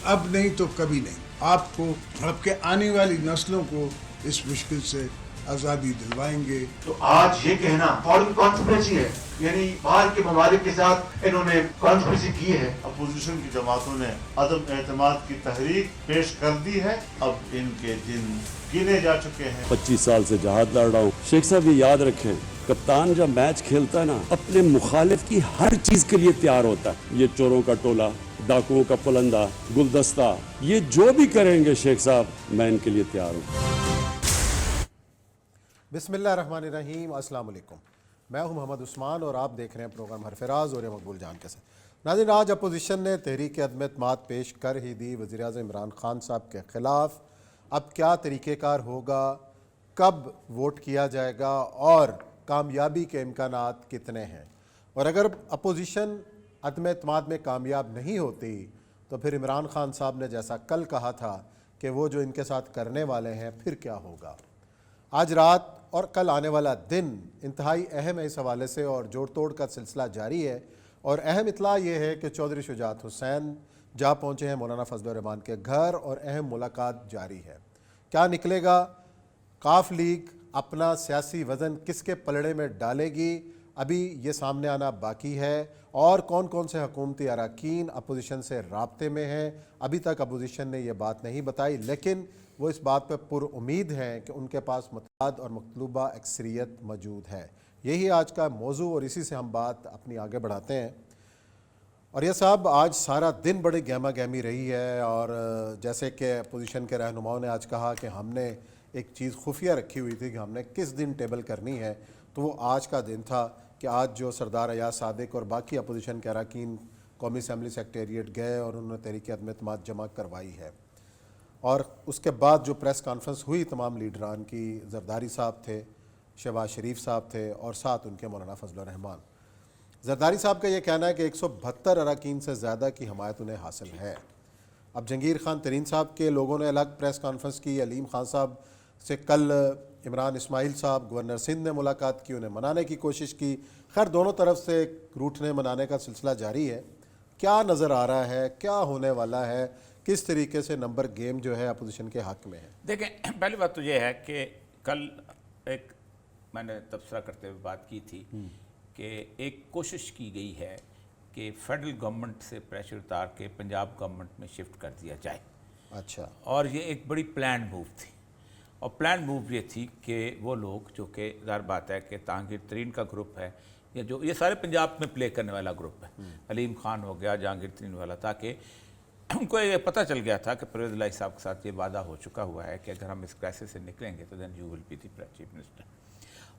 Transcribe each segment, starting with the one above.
اب نہیں تو کبھی نہیں. آپ کو آپ کے آنے والی نسلوں کو اس مشکل سے آزادی دلوائیں گے. تو آج یہ کہنا فارن کانسپریسی ہے، یعنی باہر کے ممالک کے ساتھ انہوں نے کانسپریسی کی ہے. اپوزیشن کی جماعتوں نے عدم اعتماد کی تحریک پیش کر دی ہے. اب ان کے دن گنے جا چکے ہیں. 25 سال سے جہاد لڑ رہا ہوں. شیخ صاحب یہ یاد رکھیں، کپتان جب میچ کھیلتا ہے نا اپنے مخالف کی ہر چیز کے لیے تیار ہوتا ہے. یہ چوروں کا ٹولہ، ڈاکوؤں کا پلندہ، گلدستہ، یہ جو بھی کریں گے شیخ صاحب میں ان کے لیے تیار ہوں. بسم اللہ الرحمن الرحیم. السلام علیکم، میں ہوں محمد عثمان اور آپ دیکھ رہے ہیں پروگرام حرف راز اور مقبول جان کے ساتھ. ناظرین، آج اپوزیشن نے تحریک عدم اعتماد پیش کر ہی دی وزیر اعظم عمران خان صاحب کے خلاف. اب کیا طریقہ کار ہوگا، کب ووٹ کیا جائے گا اور کامیابی کے امکانات کتنے ہیں؟ اور اگر اپوزیشن عدم اعتماد میں کامیاب نہیں ہوتی تو پھر عمران خان صاحب نے جیسا کل کہا تھا کہ وہ جو ان کے ساتھ کرنے والے ہیں پھر کیا ہوگا. آج رات اور کل آنے والا دن انتہائی اہم ہے اس حوالے سے، اور جوڑ توڑ کا سلسلہ جاری ہے. اور اہم اطلاع یہ ہے کہ چودھری شجاعت حسین جا پہنچے ہیں مولانا فضل الرحمان کے گھر اور اہم ملاقات جاری ہے. کیا نکلے گا؟ ق لیگ اپنا سیاسی وزن کس کے پلڑے میں ڈالے گی؟ ابھی یہ سامنے آنا باقی ہے. اور کون کون سے حکومتی اراکین اپوزیشن سے رابطے میں ہیں؟ ابھی تک اپوزیشن نے یہ بات نہیں بتائی، لیکن وہ اس بات پہ پر امید ہیں کہ ان کے پاس متعدد اور مطلوبہ اکثریت موجود ہے. یہی آج کا موضوع اور اسی سے ہم بات اپنی آگے بڑھاتے ہیں. اور یہ صاحب آج سارا دن بڑی گہما گہمی رہی ہے، اور جیسے کہ اپوزیشن کے رہنماؤں نے آج کہا کہ ہم نے ایک چیز خفیہ رکھی ہوئی تھی کہ ہم نے کس دن ٹیبل کرنی ہے، تو وہ آج کا دن تھا کہ آج جو سردار ایاز صادق اور باقی اپوزیشن کے اراکین قومی اسمبلی سیکریٹریٹ گئے اور انہوں نے تحریک عدم اعتماد جمع کروائی ہے. اور اس کے بعد جو پریس کانفرنس ہوئی تمام لیڈران کی، زرداری صاحب تھے، شہباز شریف صاحب تھے اور ساتھ ان کے مولانا فضل الرحمان. زرداری صاحب کا یہ کہنا ہے کہ 172 اراکین سے زیادہ کی حمایت انہیں حاصل ہے. اب جہانگیر خان ترین صاحب کے لوگوں نے الگ پریس کانفرنس کی. علیم خان صاحب سے کل عمران اسماعیل صاحب گورنر سندھ نے ملاقات کی، انہیں منانے کی کوشش کی. خیر دونوں طرف سے روٹنے منانے کا سلسلہ جاری ہے. کیا نظر آ رہا ہے، کیا ہونے والا ہے، کس طریقے سے نمبر گیم جو ہے اپوزیشن کے حق میں ہے؟ دیکھیں، پہلی بات تو یہ ہے کہ کل ایک میں نے تبصرہ کرتے ہوئے بات کی تھی کہ ایک کوشش کی گئی ہے کہ فیڈرل گورنمنٹ سے پریشر اتار کے پنجاب گورنمنٹ میں شفٹ کر دیا جائے. اچھا. اور یہ ایک بڑی پلانڈ موو تھی، اور پلانڈ موو یہ تھی کہ وہ لوگ جو کہ ظاہر بات ہے کہ جہانگیر ترین کا گروپ ہے، یا جو یہ سارے پنجاب میں پلے کرنے والا گروپ ہے، علیم خان ہو گیا، جہانگیر ترین والا، تاکہ ان کو یہ پتہ چل گیا تھا کہ پرویز الہی صاحب کے ساتھ یہ وعدہ ہو چکا ہوا ہے کہ اگر ہم اس کرائسس سے نکلیں گے تو then you will be the chief minister.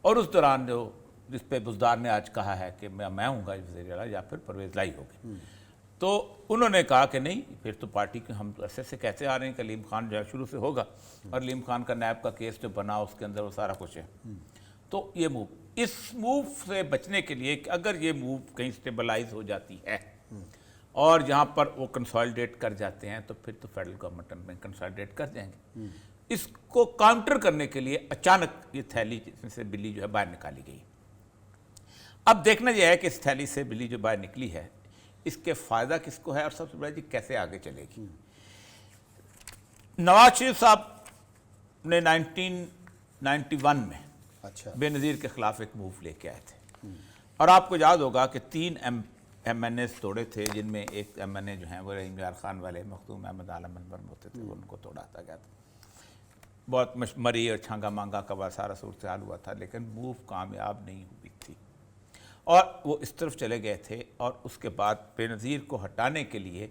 اور اس دوران جو جس پہ بزدار نے آج کہا ہے کہ میں ہوں گا وزیر اعلیٰ یا پھر پرویز الہی ہوگی، تو انہوں نے کہا کہ نہیں، پھر تو پارٹی کے ہم عرصے سے کہتے آ رہے ہیں کہ علیم خان جو ہے شروع سے ہوگا، اور علیم خان کا نیب کا کیس جو بنا اس کے اندر وہ سارا کچھ ہے. تو یہ موو، اس موو سے بچنے کے لیے کہ اگر یہ موو کہیں سٹیبلائز ہو جاتی ہے اور جہاں پر وہ کنسالیڈیٹ کر جاتے ہیں تو پھر تو فیڈرل گورنمنٹ میں کنسالیڈیٹ کر جائیں گے. اس کو کاؤنٹر کرنے کے لیے اچانک یہ تھیلی جس سے بلی جو ہے باہر نکالی گئی. اب دیکھنا یہ ہے کہ اس تھیلی سے بلی جو باہر نکلی ہے اس کے فائدہ کس کو ہے، اور سب سے بڑا جی کیسے آگے چلے گی. نواز شریف صاحب نے 1991 میں بے نظیر کے خلاف ایک موو لے کے آئے تھے، اور آپ کو یاد ہوگا کہ 3 ایم این ایز توڑے تھے، جن میں ایک ایم این اے جو ہیں وہ رحیم یار خان والے مخدوم احمد عالم انور ہوتے تھے، ان کو توڑا گیا تھا. بہت مری اور چھانگا مانگا کا سارا صورتحال ہوا تھا، لیکن موو کامیاب نہیں ہوئی تھی اور وہ اس طرف چلے گئے تھے. اور اس کے بعد بے نظیر کو ہٹانے کے لیے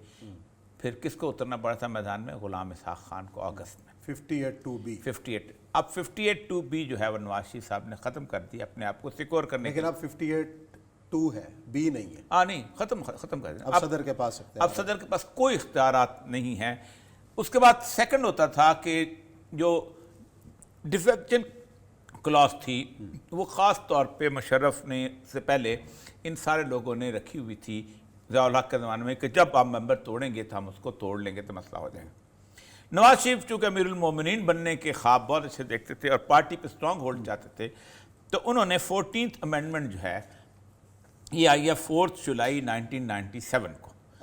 پھر کس کو اترنا پڑا تھا میدان میں؟ غلام اسحاق خان کو اگست میں 58 58. اب 58(2)B جو ہے وہ نواز شریف صاحب نے ختم کر دی اپنے آپ کو سیکور کرنے کے. لیکن اب 58(2) ہے، بی نہیں ہے. نہیں، ختم کر دیا. اب صدر کے پاس اب صدر کے پاس کوئی اختیارات نہیں ہیں. اس کے بعد سیکنڈ ہوتا تھا کہ جو ڈیفیکشن کلاس تھی وہ خاص طور پہ مشرف نے سے پہلے ان سارے لوگوں نے رکھی ہوئی تھی ضیاء الحق کے زمانے میں کہ جب آپ ممبر توڑیں گے تو ہم اس کو توڑ لیں گے تو مسئلہ ہو جائے گا. نواز شریف چونکہ امیر المومنین بننے کے خواب بہت اچھے دیکھتے تھے اور پارٹی پہ اسٹرانگ ہولڈ چاہتے تھے، تو انہوں نے 14th امینڈمنٹ جو ہے یہ آئی ہے 4 جولائی 1997 کو.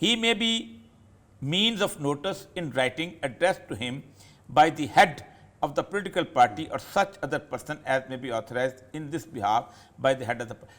he may be means of notice in writing addressed to him by the head of the political party or such other person as may be authorized in this behalf by the head of the party.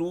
2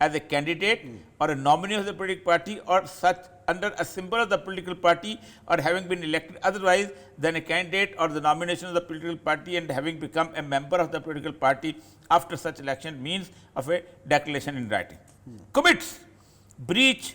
as a candidate or a nominee of the political party or such under a symbol of the political party or having been elected otherwise than a candidate or the nomination of the political party and having become a member of the political party after such election means of a declaration in writing. Commits breach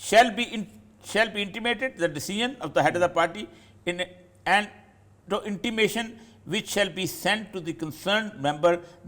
shall be intimated the decision of the head of the party in and the intimation which shall be sent to the concerned member,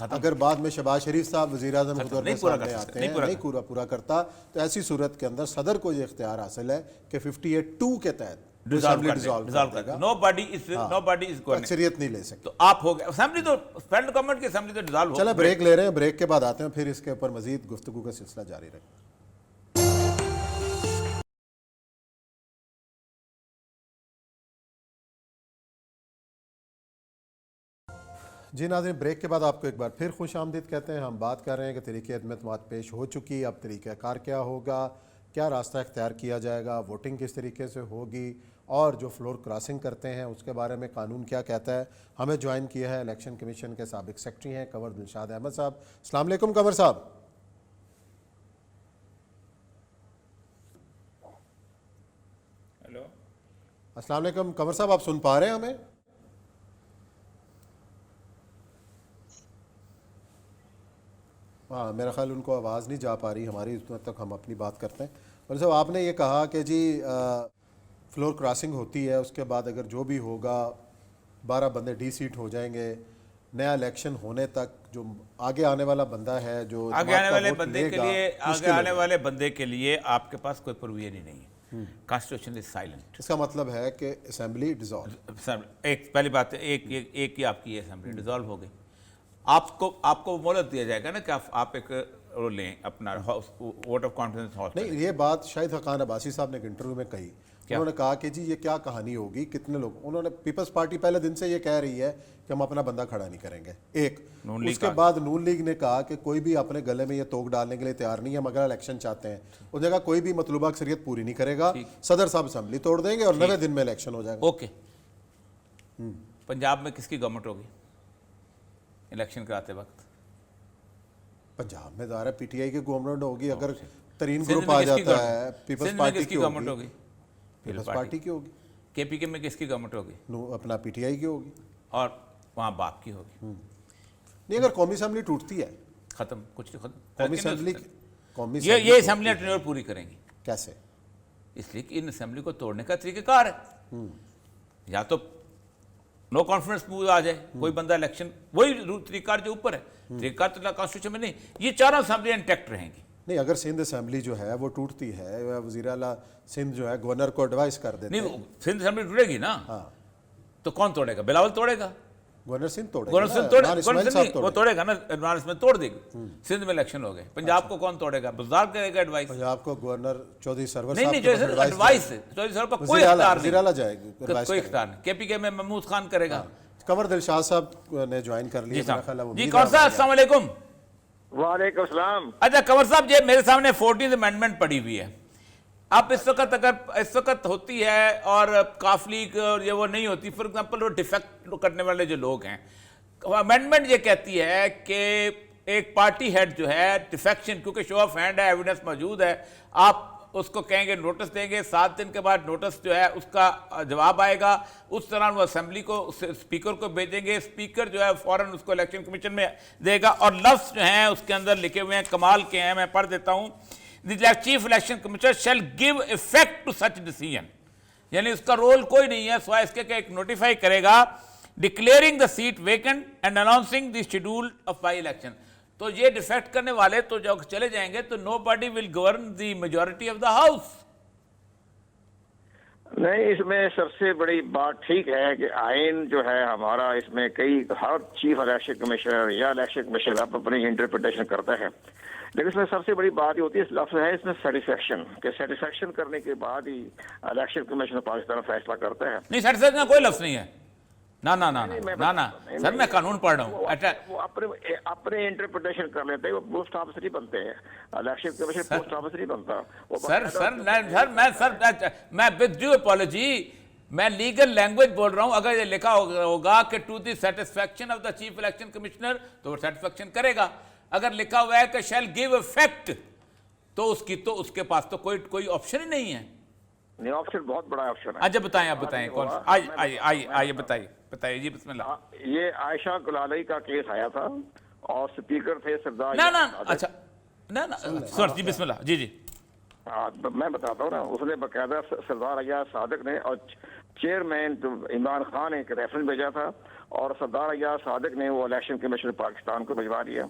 اگر بعد میں شہباز شریف صاحب وزیر اعظم کے طور نہیں پر پورا سامنے کر آتے سکتے، ہیں نہیں پورا کرتا، تو ایسی صورت کے اندر صدر کو یہ اختیار حاصل ہے کہ 58(2) کے تحت اسمبلی ڈیزالو کر دے گا، nobody is going. اکثریت نہیں لے سکتے۔ تو آپ ہو گئے اسمبلی، تو فیڈرل گورنمنٹ کی اسمبلی تو ڈیزالو ہو چلیں بریک لے رہے ہیں، بریک کے بعد آتے ہیں، پھر اس کے اوپر مزید گفتگو کا سلسلہ جاری رہے گا۔ جی ناظرین، بریک کے بعد آپ کو ایک بار پھر خوش آمدید کہتے ہیں۔ ہم بات کر رہے ہیں کہ تحریک عدم اعتماد پیش ہو چکی، اب طریقہ کار کیا ہوگا، کیا راستہ اختیار کیا جائے گا، ووٹنگ کس طریقے سے ہوگی، اور جو فلور کراسنگ کرتے ہیں اس کے بارے میں قانون کیا کہتا ہے۔ ہمیں جوائن کیا ہے الیکشن کمیشن کے سابق سیکرٹری ہیں کنور دلشاد احمد صاحب۔ السلام علیکم کنور صاحب۔ ہیلو، السلام علیکم کنور صاحب، آپ سن پا رہے ہیں ہمیں؟ ہاں، میرا خیال ان کو آواز نہیں جا پا رہی ہماری، اس وقت تک ہم اپنی بات کرتے ہیں۔ اور صاحب آپ نے یہ کہا کہ جی فلور کراسنگ ہوتی ہے، اس کے بعد اگر جو بھی ہوگا 12 بندے ڈی سیٹ ہو جائیں گے، نیا الیکشن ہونے تک جو آگے آنے والا بندہ ہے جو آگے آنے والے بندے کے لیے آگے آنے والے بندے کے لیے آپ کے پاس کوئی پروویژن ہی نہیں ہے، کانسٹیٹیوشن از سائلنٹ۔ اس کا مطلب ہے کہ اسمبلی ڈیزالو، ایک پہلی بات ہے، ایک ہی آپ کی اسمبلی ڈیزالو ہو گئی۔ آپ کو مہلت دیا جائے گا نا کہ آپ ایک رول لیں اپنا ووٹ آف کانفیڈنس ہاؤس۔ نہیں، یہ بات شاہد حقان عباسی صاحب نے ایک انٹرویو میں کہی، انہوں نے کہا کہ جی یہ کیا کہانی ہوگی، کتنے لوگ، انہوں نے پیپلز پارٹی پہلے دن سے یہ کہہ رہی ہے کہ ہم اپنا بندہ کھڑا نہیں کریں گے، ایک اس کے بعد نون لیگ نے کہا کہ کوئی بھی اپنے گلے میں یہ توک ڈالنے کے لیے تیار نہیں ہے، مگر الیکشن چاہتے ہیں، اس جگہ کوئی بھی مطلوبہ اکثریت پوری نہیں کرے گا، صدر صاحب اسمبلی توڑ دیں گے اور 90 دن میں الیکشن ہو جائے گا۔ اوکے، پنجاب میں کس کی گورنمنٹ ہوگی الیکشن کراتے وقت؟ پنجاب میں ظاہر ہے پی ٹی آئی کی گورنمنٹ ہوگی، اگر ترین گروپ آ جاتا ہے پیپلز پارٹی کی گورنمنٹ ہوگی، پیپلز پارٹی کی ہوگی، کے پی کے میں کس کی گورنمنٹ ہوگی؟ اپنا پی ٹی آئی کی ہوگی، اور وہاں باپ کی ہوگی۔ نہیں، اگر قومی اسمبلی ٹوٹتی ہے، ختم، کچھ ختم۔ قومی اسمبلی یہ اسمبلیاں ٹرینور پوری کریں گی، کیسے؟ اس لیے کہ ان اسمبلی کو توڑنے کا طریقہ کار ہے، یا تو نو کانفیڈنس موو آ جائے، کوئی بندہ الیکشن، وہی طریقہ کار جو اوپر ہے، طریقہ کار تو کانسٹیٹیوشن میں نہیں، یہ چاروں اسمبلیاں انٹیکٹ رہیں گی۔ نہیں، اگر سندھ اسمبلی جو ہے وہ ٹوٹتی ہے، وزیر اعلیٰ سندھ جو ہے گورنر کو ایڈوائز کر دیتے ہیں، نہیں، سندھ اسمبلی ٹوٹے گی نا، ہاں، تو کون توڑے گا؟ بلاول توڑے گا، گورنر سندھ توڑے گورنر سندھ توڑے، گورنر سندھ نہیں، وہ توڑے گا نا، عمران میں توڑ دے گی، سندھ میں الیکشن ہو گئے۔ پنجاب کو کون توڑے گا؟ بزدار کرے گا ایڈوائز۔ پنجاب کو گورنر چودھری سرور نہیں صاحب نہیں، کو جو ایڈوائز ہے، چودھری صاحب کا کوئی اختیار وزیر اعلیٰ نہیں، جائے گی، کوئی اختیار نہیں۔ کے پی کے میں محمود خان کرے گا۔ کنور دلشاد صاحب نے جوائن کر لیا، میرا خیال ہے جی کنور صاحب السلام علیکم۔ وعلیکم السلام۔ اچھا کنور صاحب، یہ میرے سامنے 14th امینڈمنٹ پڑی ہوئی ہے، اب اس وقت اگر اس وقت ہوتی ہے اور کافلی اور یہ وہ نہیں ہوتی، فار ایگزامپل وہ ڈیفیکٹ کرنے والے جو لوگ ہیں، امینڈمنٹ یہ کہتی ہے کہ ایک پارٹی ہیڈ جو ہے ڈیفیکشن، کیونکہ شو آف ہینڈ ہے، ایویڈنس موجود ہے، آپ اس کو کہیں گے نوٹس دیں گے، 7 دن کے بعد نوٹس جو ہے اس کا جواب آئے گا، اس طرح وہ اسمبلی کو اسپیکر کو بھیجیں گے، اسپیکر جو ہے فوراً اس کو الیکشن کمیشن میں دے گا، اور لفظ جو ہیں اس کے اندر لکھے ہوئے ہیں، کمال کے ہیں، میں پڑھ دیتا ہوں۔ The Chief Election Commissioner shall give effect to such decision، یعنی اس کا رول کوئی نہیں ہے سوائے اس کے کہ ایک نوٹیفائی کرے گا declaring the seat vacant and announcing the schedule of by election۔ تو یہ ڈیفیکٹ کرنے والے تو جو چلے جائیں گے تو nobody will govern the majority of the house۔ نہیں، اس میں سب سے بڑی بات ٹھیک ہے کہ آئین جو ہے ہمارا، اس میں کئی ہر چیف الیکشن کمیشنر یا الیکشن کمیشنر آپ اپنی انٹرپریٹیشن کرتا ہے، لیکن اس میں سب سے بڑی بات یہ ہوتی ہے، اس لفظ ہے اس میں سیٹسفیکشن، کہ سیٹسفیکشن کرنے کے بعد ہی الیکشن کمیشن پاکستان فیصلہ کرتا ہے۔ نہیں، سیٹسفیکشن کا کوئی لفظ نہیں ہے، نا نا نا نا نا سر، میں قانون پڑھ رہا ہوں۔ اچھا، وہ اپنے انٹرپریٹیشن کر لیتے ہیں، وہ پوسٹ آفس نہیں بنتے ہیں، الیکشن کمیشن پوسٹ آفس نہیں بنتا۔ میں ود ڈیو اپالوجی میں لیگل لینگویج بول رہا ہوں، اگر یہ لکھا ہوگا کہ to the satisfaction of the chief election commissioner تو وہ سیٹسفیکشن کرے گا، اگر لکھا ہوا ہے کہ شیل گیو افیکٹ تو اس کے پاس تو کوئی آپشن ہی نہیں ہے۔ نہیں، آپشن بہت بڑا آپشن ہے۔ اچھا بتائیں، آپ بتائیں کون سا؟ آئیے بتائیے جی، بسم اللہ۔ یہ عائشہ گلالی کا کیس آیا تھا اور اسپیکر تھے سردار، اچھا سر جی، بسم اللہ، جی جی میں بتاتا ہوں نا، اس نے باقاعدہ سردار ایاز صادق نے اور چیئرمین عمران خان نے ایک ریفرنس بھیجا تھا، اور سردار ایاز صادق نے وہ الیکشن کمیشن پاکستان کو بھجوا دیا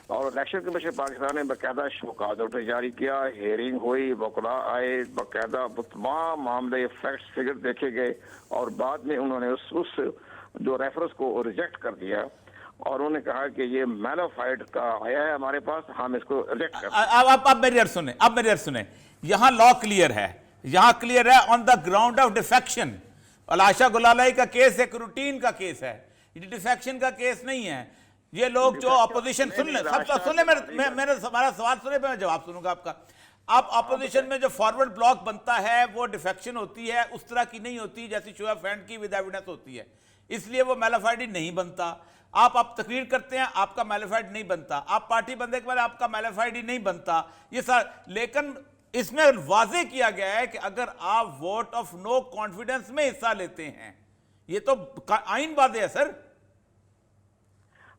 اور الیکشن کمیشن پاکستان نے باقاعدہ شوکات نوٹس جاری کیا, ہیئرنگ ہوئی, وکلاء آئے, باقاعدہ تمام معاملے فیکٹس فگر دیکھے گئے اور بعد میں انہوں نے اس جو ریفرنس کو ریجیکٹ کر دیا اور انہوں نے کہا کہ یہ میلافائڈ کا آیا ہے ہمارے پاس, ہم اس کو ریجیکٹ کرتے ہیں. اب میری عرض سنیں, یہاں لا کلیئر ہے, یہاں کلیئر ہے آن دا گراؤنڈ آف ڈیفیکشن. علاشہ گلالائی کا کیس ایک روٹین کا کیس ہے, یہ ڈیفیکشن کا کیس نہیں ہے. یہ لوگ جو اپوزیشن سن لیں, سن لیں, ہمارا سوال سنیں, میں جواب سنوں گا آپ کا. اب اپوزیشن میں جو فارورڈ بلاک بنتا ہے وہ ڈیفیکشن ہوتی ہے, اس طرح کی نہیں ہوتی جیسی شو آف ہینڈ کی ود ایویڈنس ہوتی ہے, اس لیے وہ میلافائڈ نہیں بنتا. آپ تقریر کرتے ہیں, آپ کا میلافائڈ نہیں بنتا, آپ پارٹی بندے کے بعد آپ کا میلافائڈ ہی نہیں بنتا یہ سر. لیکن اس میں واضح کیا گیا ہے کہ اگر آپ ووٹ آف نو کانفیڈنس میں حصہ لیتے ہیں, یہ تو آئین واضح ہے سر.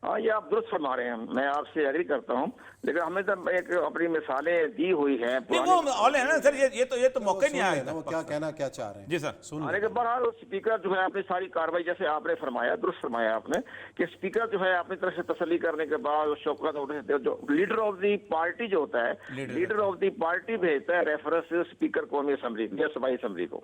ہاں یہ آپ درست فرما رہے ہیں, میں آپ سے ایگری کرتا ہوں, لیکن ہمیں تو ایک اپنی مثالیں دی ہوئی ہیں. یہ تو موقع نہیں آیا. وہ کیا کہنا کیا چاہ رہے ہیں جی سر. لیکن بہرحال اسپیکر جو ہے اپنی ساری کاروائی جیسے آپ نے فرمایا, درست فرمایا آپ نے, کہ اسپیکر جو ہے اپنی طرف سے تسلی کرنے کے بعد شوکت نوٹس جو لیڈر آف دی پارٹی جو ہوتا ہے, لیڈر آف دی پارٹی بھیجتا ہے ریفرنس اسپیکر قومی اسمبلی یا صوبائی اسمبلی کو.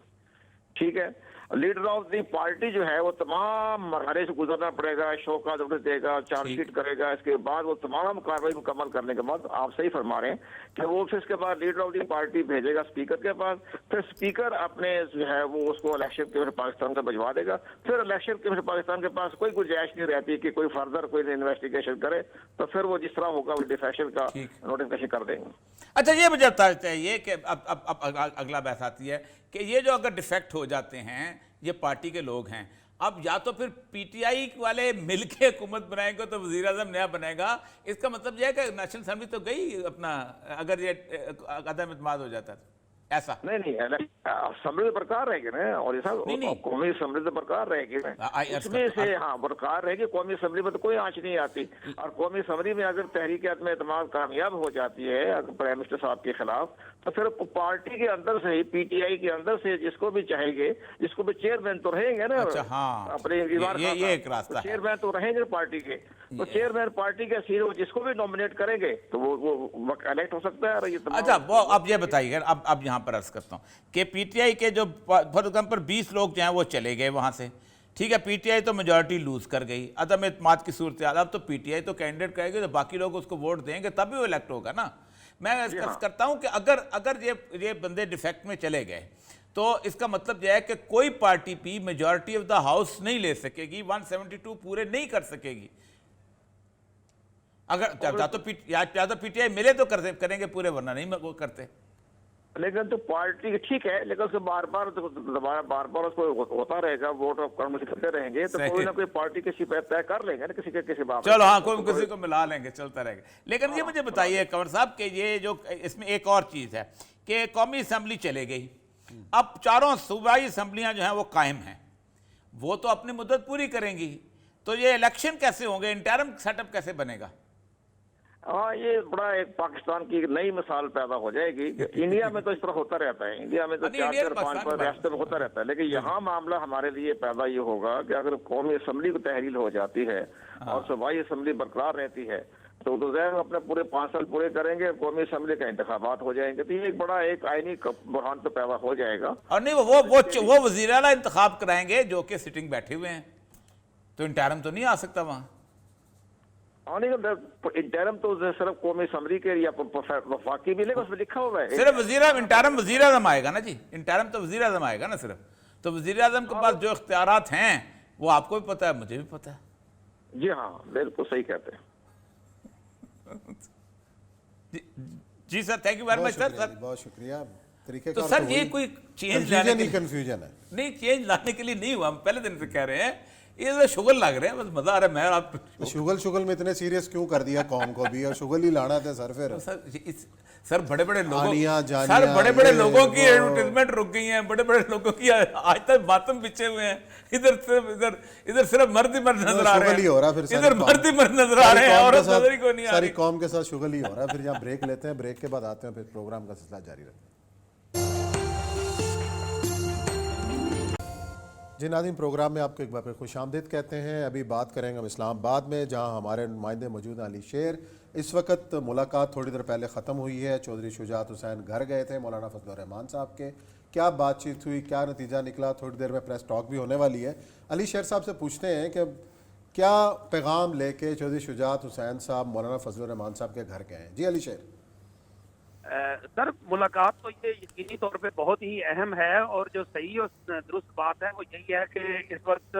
ٹھیک ہے, لیڈر آف دی پارٹی جو ہے وہ تمام مرحلے سے گزرنا پڑے گا, شو کا نوٹس دے گا, چارج شیٹ کرے گا, اس کے بعد وہ تمام کاروائی مکمل کرنے کے بعد آپ صحیح فرما رہے ہیں کہ وہ پھر اس کے بعد لیڈر آف دی پارٹی بھیجے گا اسپیکر کے پاس, پھر اسپیکر اپنے جو ہے وہ اس کو الیکشن کمیشن پاکستان کا بھجوا دے گا. پھر الیکشن کمیشن پاکستان کے پاس کوئی گنجائش نہیں رہتی کہ کوئی فردر کوئی انویسٹیگیشن کرے, تو پھر وہ جس طرح ہوگا وہ ڈیفیکشن کا نوٹیفیکیشن کر دیں گے. اچھا یہ مجھے بتانا چاہیے کہ اب اگلا بحث آتی ہے کہ یہ جو اگر ڈیفیکٹ ہو جاتے ہیں, یہ پارٹی کے لوگ ہیں, اب یا تو پھر پی ٹی آئی والے مل کے حکومت بنائیں گے تو وزیر اعظم نیا بنائے گا. اس کا مطلب یہ ہے کہ نیشنل اسمبلی تو گئی اپنا, اگر یہ عدم اعتماد ہو جاتا ہے ایسا. نہیں اسمبلی برقرار رہے گی نا, اور قومی اسمبلی تو برقرار رہے گی نا, اس میں سے ہاں برقرار رہے گی. قومی اسمبلی میں تو کوئی آنچ نہیں آتی, اور قومی اسمبلی میں اگر تحریک عدم اعتماد کامیاب ہو جاتی ہے پرائم منسٹر صاحب کے خلاف, تو پھر پارٹی کے اندر سے ہی پی ٹی آئی کے اندر سے جس کو بھی چاہیں گے, جس کو بھی چیئرمین تو رہیں گے نا اپنے چیئرمین تو رہیں گے پارٹی کے, تو چیئرمین پارٹی کے سیرو جس کو بھی نومینیٹ کریں گے تو وہ الیکٹ ہو سکتا ہے. اچھا وہ اب یہ بتائیے, اب یہاں پر عرض کرتا ہوں کہ پی ٹی آئی کے جو فار ایگزامپل 20 لوگ جو ہیں وہ چلے گئے وہاں سے, ٹھیک ہے, پی ٹی آئی تو میجورٹی لوز کر گئی, عدم اعتماد کی صورتحال. اب تو پی ٹی آئی تو کینڈیڈیٹ کہے گی تو باقی لوگ اس کو ووٹ دیں گے تب بھی وہ الیکٹ ہوگا نا. میں عرض کرتا ہوں کہ اگر یہ بندے ڈیفیکٹ میں چلے گئے تو اس کا مطلب یہ ہے کہ کوئی پارٹی بھی میجورٹی آف دا ہاؤس نہیں لے سکے گی, 172 پورے نہیں کر سکے گی. اگر یا تو پی ٹی آئی ملے تو کریں گے پورے, ورنہ نہیں وہ کرتے. لیکن تو پارٹی ٹھیک ہے, لیکن اس کو بار بار اس کو ہوتا رہے گا, ووٹ آف کانفیڈنس کرتے رہیں گے تو کوئی نہ کوئی پارٹی کسی پہ طے کر لیں گے نا, کسی بات. چلو ہاں, کوئی کسی کو ملا لیں گے, چلتا رہے گا. لیکن یہ مجھے بتائیے کنور صاحب کہ یہ جو اس میں ایک اور چیز ہے کہ قومی اسمبلی چلے گئی, اب چاروں صوبائی اسمبلیاں جو ہیں وہ قائم ہیں, وہ تو اپنی مدت پوری کریں گی, تو یہ الیکشن کیسے ہوں گے, انٹرم سیٹ اپ کیسے بنے گا؟ ہاں یہ بڑا ایک پاکستان کی نئی مثال پیدا ہو جائے گی. انڈیا میں تو اس طرح ہوتا رہتا ہے, انڈیا میں تو 4-5 ریاستوں میں ہوتا رہتا ہے, لیکن یہاں معاملہ ہمارے لیے پیدا یہ ہوگا کہ اگر قومی اسمبلی کو تحلیل ہو جاتی ہے اور صوبائی اسمبلی برقرار رہتی ہے تو ظاہر اپنے پورے 5 سال پورے کریں گے, قومی اسمبلی کا انتخابات ہو جائیں گے, تو یہ ایک بڑا ایک آئینی بحران تو پیدا ہو جائے گا. اور نہیں وہ وزیر اعلیٰ انتخاب کرائیں گے جو کہ سٹنگ بیٹھے ہوئے ہیں, تو انٹرم تو نہیں آ سکتا وہاں. انٹرم تو صرف قومی اسمبلی کے یا وفاقی بھی, لیکن اس میں لکھا ہوا ہے صرف انٹرم وزیر اعظم آئے گا نا جی, انٹرم تو وزیر اعظم آئے گا نا صرف. تو وزیر اعظم کے پاس جو اختیارات ہیں وہ آپ کو بھی پتہ ہے, مجھے بھی پتہ ہے. جی ہاں بالکل صحیح کہتے ہیں. جی سر, تھینک یو ویری مچ سر. بہت شکریہ. تو سر یہ کوئی چینج لانے نہیں, چینج لانے کے لیے نہیں ہوا, ہم پہلے دن سے کہہ رہے ہیں یہ شغل لگ رہے ہیں, بس مزہ آ رہا ہے. میں آپ شغل میں اتنے سیریس کیوں کر دیا قوم کو بھی, اور شغل ہی لانا تھا سر. پھر سر بڑے بڑے لوگوں کی ایڈورٹائزمنٹ رک گئی ہیں, بڑے بڑے لوگوں کی آج تک ماتم بچے ہوئے ہیں, ادھر صرف مرد ہی مرد نظر آ رہے ہیں, ادھر مرد ہی مرد نظر آ رہے ہیں, عورت نظر ہی کوئی نہیں آ رہی. ساری قوم کے ساتھ شغل ہی ہو رہا ہے. پھر یہاں بریک لیتے ہیں, بریک کے بعد آتے ہیں, پھر پروگرام کا سلسلہ جاری رہتا ہے. جی ناظرین، پروگرام میں آپ کو ایک بار پھر خوش آمدید کہتے ہیں۔ ابھی بات کریں گے ہم اسلام آباد میں، جہاں ہمارے نمائندے موجود ہیں علی شیر۔ اس وقت ملاقات تھوڑی دیر پہلے ختم ہوئی ہے، چودھری شجاعت حسین گھر گئے تھے مولانا فضل الرحمان صاحب کے۔ کیا بات چیت ہوئی، کیا نتیجہ نکلا، تھوڑی دیر میں پریس ٹاک بھی ہونے والی ہے۔ علی شیر صاحب سے پوچھتے ہیں کہ کیا پیغام لے کے چودھری شجاعت حسین صاحب مولانا فضل الرحمان صاحب کے گھر گئے ہیں؟ جی علی شیر۔ سر ملاقات تو یہ یقینی طور پہ بہت ہی اہم ہے، اور جو صحیح اور درست بات ہے وہ یہی ہے کہ اس وقت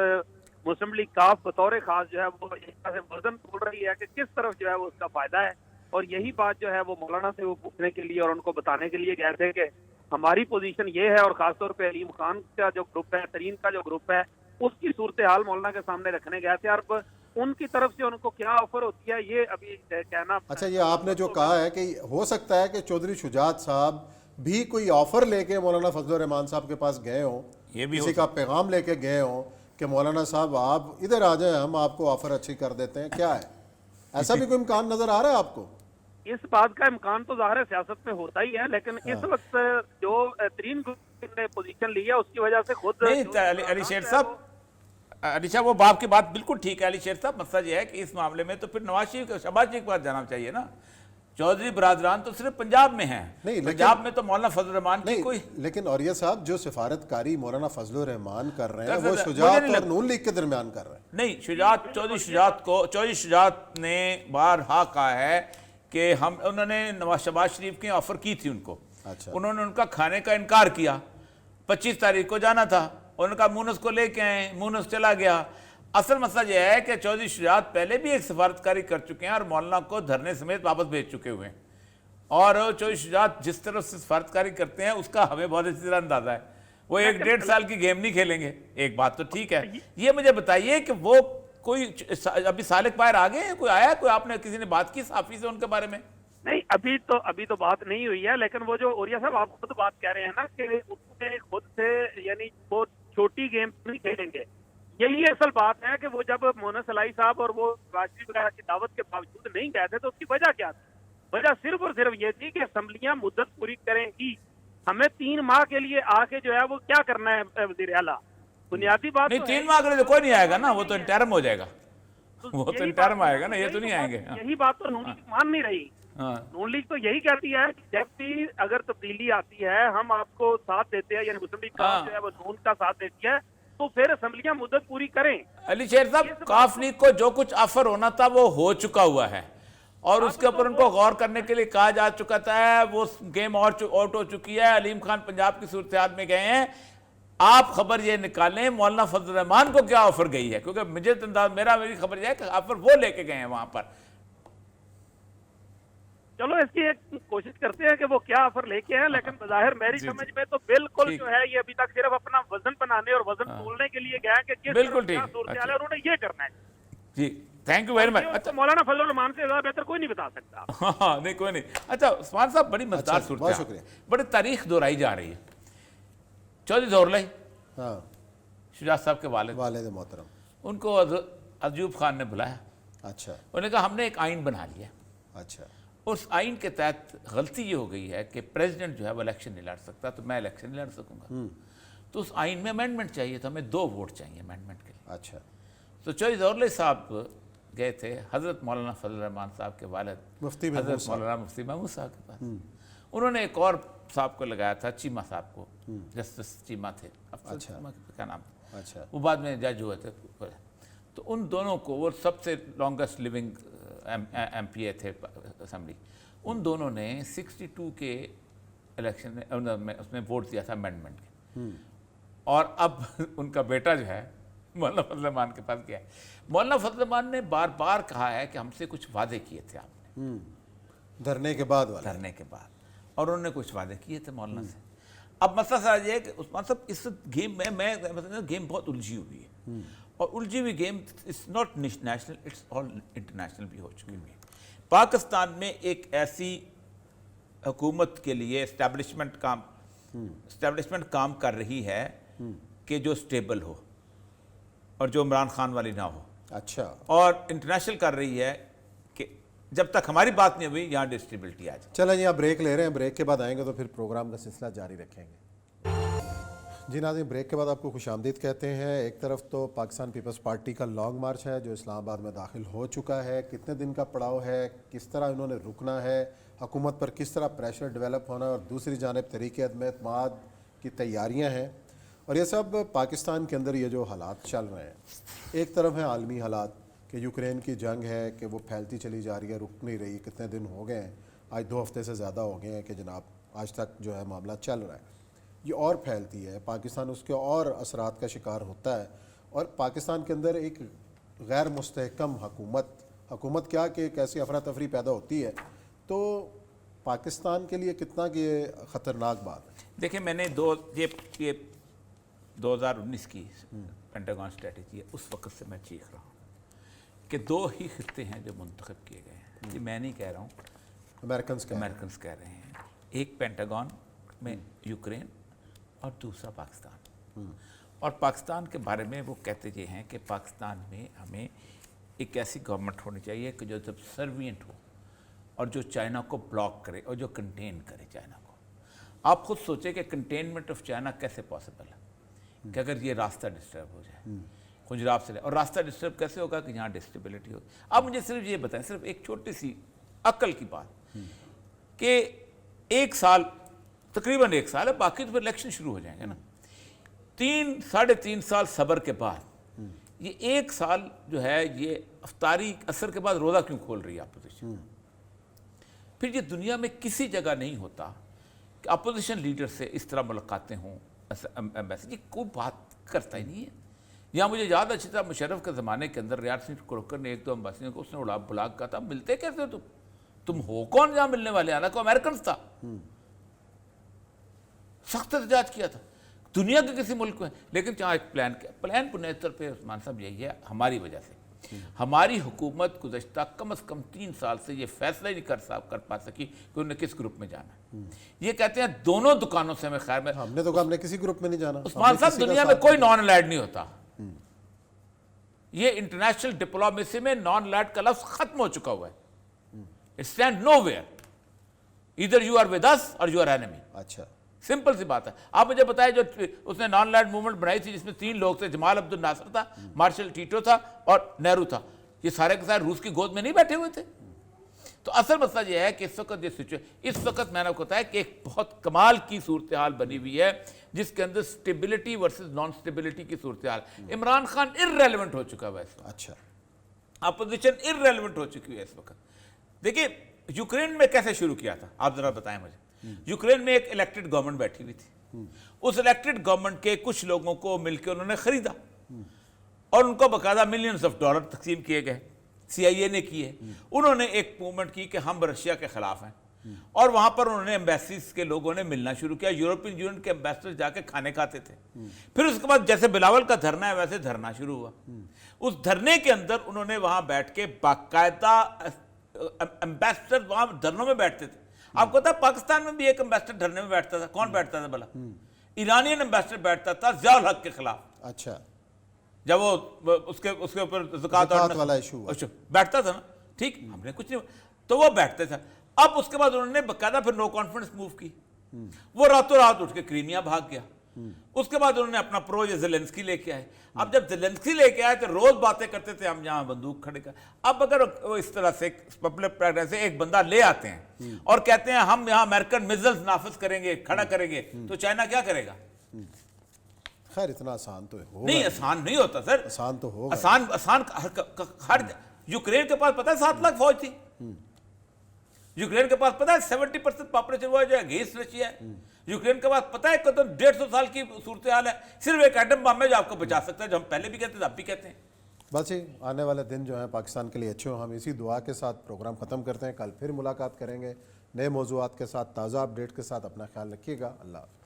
مسلم لیگ کاف بطور خاص جو ہے وہ ایک طرح سے وزن توڑ رہی ہے کہ کس طرف جو ہے وہ اس کا فائدہ ہے، اور یہی بات جو ہے وہ مولانا سے وہ پوچھنے کے لیے اور ان کو بتانے کے لیے گئے تھے کہ ہماری پوزیشن یہ ہے، اور خاص طور پہ علیم خان کا جو گروپ ہے، ترین کا جو گروپ ہے، اس کی صورتحال مولانا کے سامنے رکھنے گئے تھے، اور ان کی طرف سے ان کو کیا آفر ہوتی ہے یہ ابھی کہنا۔ اچھا، یہ آپ نے جو کہا ہے کہ ہو سکتا ہے کہ چودھری شجاعت صاحب بھی کوئی آفر لے کے مولانا فضل الرحمان صاحب کے پاس گئے ہوں، یہ بھی کسی کا پیغام لے کے گئے ہوں کہ مولانا صاحب آپ ادھر آ جائیں، ہم آپ کو آفر اچھی کر دیتے ہیں، کیا ہے ایسا بھی کوئی امکان نظر آ رہا ہے آپ کو؟ اس بات کا امکان تو ظاہر ہے سیاست میں ہوتا ہی ہے، لیکن اس وقت جو ترین گروپ نے پوزیشن لی ہے اس کی وجہ سے خود علی شیر صاحب، علی صاحب وہ باپ کی بات بالکل ٹھیک ہے علی شیر صاحب، مسئلہ یہ ہے کہ اس معاملے میں تو پھر نواز شریف شہباز شریف کے پاس جانا چاہیے نا۔ چودھری برادران تو صرف پنجاب میں ہیں، پنجاب میں تو مولانا فضل الرحمان کی کوئی لیکن اور یہ صاحب جو سفارتکاری مولانا فضل الرحمان کر رہے ہیں وہ شجاعت اور نون لیگ کے درمیان کر رہے ہیں۔ نہیں، چودھری شجاعت نے بارہا کہا ہے کہ انہوں نے نواز شہباز شریف کی آفر کی تھی ان کو، انہوں نے ان کا کھانے کا انکار کیا، 25 تاریخ کو جانا تھا، ان کا مونس کو لے کے آئے، مونس چلا گیا۔ اصل مسئلہ یہ ہے کہ چودھری شجاعت پہلے بھی ایک سفارتکاری کر چکے ہیں اور مولانا کو دھرنے سمیت واپس بھیج چکے ہوئے ہیں، اور چودھری شجاعت جس طرح سے سفارتکاری کرتے ہیں اس کا ہمیں بہت اچھی طرح اندازہ ہے، وہ 1-1.5 سال کی گیم نہیں کھیلیں گے۔ ایک بات تو ٹھیک ہے، یہ مجھے بتائیے کہ وہ کوئی ابھی سالک باہر آگے ہیں، کوئی آیا، کوئی آپ نے کسی نے بات کی صحافی سے ان کے بارے میں؟ نہیں، ابھی تو بات نہیں ہوئی ہے، لیکن وہ جو اوریا صاحب آپ خود بات کہہ رہے ہیں نا کہ اس نے خود سے یعنی وہ چھوٹی گیم نہیں کھیلیں گے، یہی اصل بات ہے کہ وہ جب مونس علائی صاحب اور وہ راجدیپ وغیرہ کی دعوت کے باوجود نہیں گئے تھے تو اس کی وجہ کیا تھی؟ وجہ صرف اور صرف یہ تھی کہ اسمبلیاں مدت پوری کریں گی، ہمیں 3 ماہ کے لیے آ کے جو ہے وہ کیا کرنا ہے وزیر اعلیٰ، بنیادی بات نہیں 3 ماہ کے لیے تو کوئی نہیں آئے گا نا، وہ تو انٹرم ہو جائے گا، وہ تو انٹرم آئے گا نا، یہ تو نہیں آئیں گے۔ یہی بات تو نون لیگ مان نہیں رہی، نون لیگ تو یہی کہتی ہے کہ جب بھی اگر تبدیلی آتی ہے ہم آپ کو ساتھ دیتے ہیں، یعنی مسلم لیگ جو ہے وہ نون کا ساتھ دیتی ہے، تو پھر اسمبلیاں مدت پوری کریں۔ علی شیر صاحب، کاف لیگ کو جو کچھ آفر ہونا تھا وہ ہو چکا ہوا ہے، اور اس کے اوپر ان کو غور کرنے کے لیے کہا جا چکا تھا، وہ گیم آؤٹ ہو چکی ہے۔ علیم خان پنجاب کی صورتحال میں گئے ہیں، آپ خبر یہ نکالیں مولانا فضل الرحمان کو کیا آفر گئی ہے، کیونکہ میری خبر یہ ہے کہ آفر وہ لے کے گئے ہیں وہاں پر۔ چلو اس کی ایک کوشش کرتے ہیں کہ وہ کیا آفر لے کے ہیں، لیکن بظاہر میری سمجھ میں تو بالکل جو ہے یہ ابھی تک صرف اپنا وزن بنانے اور وزن تولنے کے لیے گیا ہے کہ کس طرح صورتحال ہے، انہوں نے یہ کرنا ہے۔ جی تھینک یو ویری مچ۔ مولانا فضل الرحمان سے زیادہ بہتر کوئی نہیں بتا سکتا۔ ہاں نہیں کوئی نہیں۔ اچھا عثمان صاحب، بڑی مزدار صورتحال، بڑی تاریخ دہرائی جا رہی ہے۔ چودھری ظہورلائی شجاعت صاحب کے والد محترم، ان کو ایوب خان نے بلایا، اچھا انہوں نے کہا ہم نے ایک آئین بنا لیا، اچھا اس آئین کے تحت غلطی یہ ہو گئی ہے کہ پریزیڈنٹ جو ہے وہ الیکشن نہیں لڑ سکتا، تو میں الیکشن نہیں لڑ سکوں گا، تو اس آئین میں امینڈمنٹ چاہیے، تو ہمیں 2 ووٹ چاہیے امینڈمنٹ کے لیے۔ اچھا، تو چودھری ظہورلائی صاحب گئے تھے حضرت مولانا فضل الرحمان صاحب کے والد حضرت مولانا مفتی محمود صاحب کے پاس، انہوں نے ایک اور صاحب کو لگایا تھا، چیمہ صاحب کو، جسٹس چیمہ تھے، کیا نام تھا، وہ بعد میں جج ہوئے تھے، تو ان دونوں کو، وہ سب سے لانگسٹ لیونگ ایم پی اے تھے اسمبلی، ان دونوں نے 62 کے الیکشن میں اس میں ووٹ دیا تھا امینڈمنٹ کے، اور اب ان کا بیٹا جو ہے مولانا فضل الرحمان کے پاس گیا ہے۔ مولانا فضل الرحمان نے بار بار کہا ہے کہ ہم سے کچھ وعدے کیے تھے آپ نے دھرنے کے بعد، اور انہوں نے کچھ وعدے کیے تھے مولانا سے۔ اب مسئلہ سر یہ ہے کہ عثمان صاحب اس گیم میں گیم بہت الجھی ہوئی ہے، اور الجھی ہوئی game it's not national, it's all international بھی ہو چکی ہوئی ہے۔ پاکستان میں ایک ایسی حکومت کے لیے اسٹیبلشمنٹ کام کر رہی ہے کہ جو سٹیبل ہو اور جو عمران خان والی نہ ہو، اچھا، اور انٹرنیشنل کر رہی ہے کہ جب تک ہماری بات نہیں ہوئی یہاں ڈسٹیبلٹی آ جائے۔ چلیں یہاں بریک لے رہے ہیں، بریک کے بعد آئیں گے تو پھر پروگرام کا سلسلہ جاری رکھیں گے۔ جی ناظرین، بریک کے بعد آپ کو خوش آمدید کہتے ہیں۔ ایک طرف تو پاکستان پیپلز پارٹی کا لانگ مارچ ہے جو اسلام آباد میں داخل ہو چکا ہے، کتنے دن کا پڑاؤ ہے، کس طرح انہوں نے رکنا ہے، حکومت پر کس طرح پریشر ڈیولپ ہونا ہے، اور دوسری جانب تحریک عدم اعتماد کی تیاریاں ہیں، اور یہ سب پاکستان کے اندر یہ جو حالات چل رہے ہیں۔ ایک طرف ہیں عالمی حالات کہ یوکرین کی جنگ ہے کہ وہ پھیلتی چلی جا رہی ہے، رک نہیں رہی، کتنے دن ہو گئے ہیں، آج 2 ہفتے سے زیادہ ہو گئے ہیں کہ جناب آج تک جو ہے معاملہ چل رہا ہے، یہ اور پھیلتی ہے، پاکستان اس کے اور اثرات کا شکار ہوتا ہے، اور پاکستان کے اندر ایک غیر مستحکم حکومت کیا کہ ایک ایسی افراتفری پیدا ہوتی ہے، تو پاکستان کے لیے کتنا کہ یہ خطرناک بات ہے۔ دیکھیں، میں نے یہ 2019 کی پینٹاگون اسٹریٹجی ہے، اس وقت سے میں چیخ رہا ہوں کہ 2 ہی خطے ہیں جو منتخب کیے گئے ہیں۔ یہ میں نہیں کہہ رہا ہوں، امریکنز کہہ رہے ہیں۔ ایک پینٹاگون میں یوکرین اور دوسرا پاکستان، اور پاکستان کے بارے میں وہ کہتے یہ ہیں کہ پاکستان میں ہمیں ایک ایسی گورنمنٹ ہونی چاہیے کہ جو سبسروینٹ ہو اور جو چائنا کو بلاک کرے اور جو کنٹین کرے چائنا کو۔ آپ خود سوچیں کہ کنٹینمنٹ آف چائنا کیسے پاسبل ہے کہ اگر یہ راستہ ڈسٹرب ہو جائے خنجراب سے، اور راستہ ڈسٹرب کیسے ہوگا کہ یہاں ڈسٹیبلٹی ہوگی۔ آپ مجھے صرف یہ بتائیں، صرف ایک چھوٹی سی عقل کی بات، کہ 1 سال تقریباً 1 سال ہے، باقی تو پھر الیکشن شروع ہو جائیں گے نا، 3-3.5 سال صبر کے بعد یہ 1 سال جو ہے یہ افطاری اثر کے بعد روزہ کیوں کھول رہی ہے اپوزیشن؟ پھر یہ دنیا میں کسی جگہ نہیں ہوتا کہ اپوزیشن لیڈر سے اس طرح ملاقاتیں ہوں، ایمبیسی، یہ کوئی بات کرتا ہی نہیں ہے۔ یہاں مجھے یاد اچھی طرح مشرف کے زمانے کے اندر ریاض سنگھ کروکر نے 1-2 امبیسیوں کو اس نے اڑا بلاگ کہا تھا، ملتے کیسے ہو تم ہو کون جہاں ملنے والے؟ حالانکہ امریکنز تھا، سخت احتجاج کیا تھا دنیا کے کسی ملک میں، لیکن جہاں ایک پلان بنیادی طور پہ عثمان صاحب یہی ہے، ہماری وجہ سے ہماری حکومت گزشتہ کم از کم 3 سال سے یہ فیصلہ ہی نہیں کر پا سکی کہ انہیں کس گروپ میں جانا ہے۔ یہ کہتے ہیں دونوں دکانوں سے ہمیں خیر میں، ہم نے تو کہا ہم نے کسی گروپ میں نہیں جانا۔ عثمان صاحب دنیا میں کوئی نان الیڈ نہیں ہوتا، یہ انٹرنیشنل ڈپلومیسی میں نان الیڈ کا لفظ ختم ہو چکا ہوا ہے۔ اٹ اسٹینڈ نو ویئر، ادھر یو آر ود اس اور یو آر اینمی۔ اچھا، سمپل سی بات ہے۔ آپ مجھے بتائیں، جو اس نے نان الیڈ موومنٹ بنائی تھی جس میں 3 لوگ تھے، جمال عبد الناصر تھا، مارشل ٹیٹو تھا اور نہرو تھا، یہ سارے کے سارے روس کی گود میں نہیں بیٹھے ہوئے تھے؟ تو اصل مسئلہ یہ ہے کہ اس وقت اس وقت میں نے آپ کو بتایا کہ ایک بہت کمال کی صورتحال بنی ہوئی ہے جس کے اندر سٹیبلٹی ورسز نان سٹیبلٹی کی صورتحال۔ عمران خان ارریلیونٹ ہو چکا ہے اس وقت، اچھا، اپوزیشن ارریلیونٹ ہو چکی ہے اس وقت۔ دیکھیے یوکرین میں کیسے شروع کیا تھا، آپ ذرا بتائیں مجھے۔ یوکرین میں ایک الیکٹڈ گورنمنٹ بیٹھی ہوئی تھی، اس الیکٹڈ گورنمنٹ کے کچھ لوگوں کو مل کے انہوں نے خریدا اور ان کو باقاعدہ ملینز آف ڈالر تقسیم کیے گئے، CIA نے کیے۔ انہوں نے ایک موومنٹ کی کہ ہم رشیا کے خلاف ہیں، اور وہاں پر انہوں نے ایمبیسیز کے لوگوں نے ملنا شروع کیا، یورپین یونین کے ایمبیسڈر جا کے کھانے کھاتے تھے۔ پھر اس کے بعد جیسے بلاول کا دھرنا ہے ویسے دھرنا شروع ہوا، اس دھرنے کے اندر انہوں نے وہاں بیٹھ کے باقاعدہ ایمبیسڈر وہاں دھرنوں میں بیٹھتے تھے۔ آپ کو پتا پاکستان میں بھی ایک ایمبیسڈر دھرنے میں بیٹھتا تھا، کون بیٹھتا تھا بھلا؟ ایرانین ایمبیسڈر بیٹھتا تھا ضیاء الحق کے خلاف، اچھا، جب وہ اس کے اوپر زکوٰۃ والا ایشو بیٹھتا تھا نا، ٹھیک، ہم نے کچھ نہیں، تو وہ بیٹھتے تھے۔ اب اس کے بعد انہوں نے باقاعدہ پھر نو کانفیڈنس موو کی، وہ راتوں رات اٹھ کے کرائمیا بھاگ گیا۔ اس کے بعد انہوں نے اپنا زیلنسکی لے کے آئے۔ اب جب زیلنسکی لے کے آئے تو روز باتیں کرتے تھے ہم یہاں بندوق کھڑے کر۔ اب اگر وہ اس طرح سے پبلک پریکٹس سے ایک بندہ لے آتے ہیں اور کہتے ہیں ہم یہاں امریکن میزائلز نافذ کریں گے، کھڑا کریں گے، تو چائنا کیا کرے گا؟ خیر اتنا آسان تو ہوگا نہیں، آسان نہیں ہوتا سر، آسان تو ہوگا، آسان ہر یوکرین کے پاس پتہ ہے 7 لاکھ فوج تھی، یوکرین کے پاس پتہ ہے 70% پاپولیشن وہ جو ہے اگینسٹ رشیا ہے، یوکرین کے پاس پتہ ہے قدر 150 سال کی صورتحال ہے، صرف ایک ایٹم بم ہے جو آپ کو بچا سکتا ہے، جو ہم پہلے بھی کہتے ہیں اب بھی کہتے ہیں۔ بس آنے والے دن جو ہیں پاکستان کے لیے اچھے ہوں، ہم اسی دعا کے ساتھ پروگرام ختم کرتے ہیں۔ کل پھر ملاقات کریں گے نئے موضوعات کے ساتھ، تازہ اپڈیٹ کے ساتھ۔ اپنا خیال رکھیے گا، اللہ حافظ۔